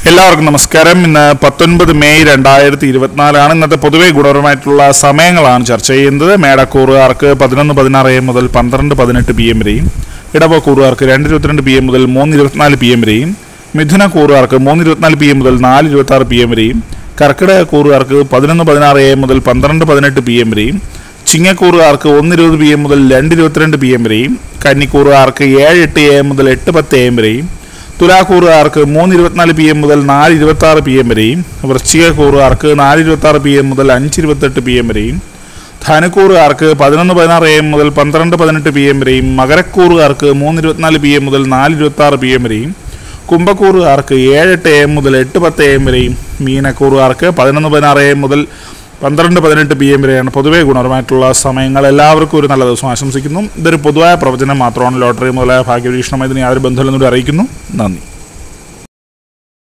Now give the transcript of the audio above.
എല്ലാവർക്കും നമസ്കാരം. ഇന്ന് 19 മെയ് 2024 ഇന്നത്തെ പൊതുവെ ഗുണപരമായിട്ടുള്ള സമയങ്ങളാണ് ചർച്ച ചെയ്യുന്നത്. മേടക്കൂറുകാർക്ക് 11:16 AM മുതൽ 12:18 PM വരെയും, ഇടവക്കൂറുകാർക്ക് 2:22 PM മുതൽ 3:24 PM വരെയും, മിഥുനക്കൂറുകാർക്ക് 3:24 PM മുതൽ 4:26 PM വരെയും, കർക്കിടകക്കൂറുകാർക്ക് 11:16 AM മുതൽ 12:18 PM വരെയും, ചിങ്ങക്കൂറുകാർക്ക് 1:20 PM മുതൽ 2:22 PM വരെയും, കന്നിക്കൂറുകാർക്ക് 7:08 AM മുതൽ 8:10 AM വരെയും, തുലാക്കൂറുകാർക്ക് 3:24 PM മുതൽ 4:26 PM വരെയും, വൃശ്ചികക്കൂറുകാർക്ക് 4:26 PM മുതൽ 5:28 PM വരെയും, ധനുക്കൂറുകാർക്ക് 11:16 AM മുതൽ 12:18 PM വരെയും, മകരക്കൂറുകാർക്ക് 3:24 PM മുതൽ 4:26 PM വരെയും, കുംഭക്കൂറുകാർക്ക് 7:08 AM മുതൽ 8:10 AM വരെയും, മീനക്കൂറുകാർക്ക് 11:16 AM മുതൽ 12:18 PM വരെയാണ് പൊതുവെ ഗുണപരമായിട്ടുള്ള സമയങ്ങൾ. എല്ലാവർക്കും ഒരു നല്ല ദിവസം ആശംസിക്കുന്നു. ഇതൊരു പൊതുവായ പ്രവചനം മാത്രമാണ്. ലോട്ടറി മുതലായ ഭാഗ്യപരീക്ഷണമായി ഇതിന് യാതൊരു ബന്ധമില്ലെന്നൂടെ അറിയിക്കുന്നു. നന്ദി.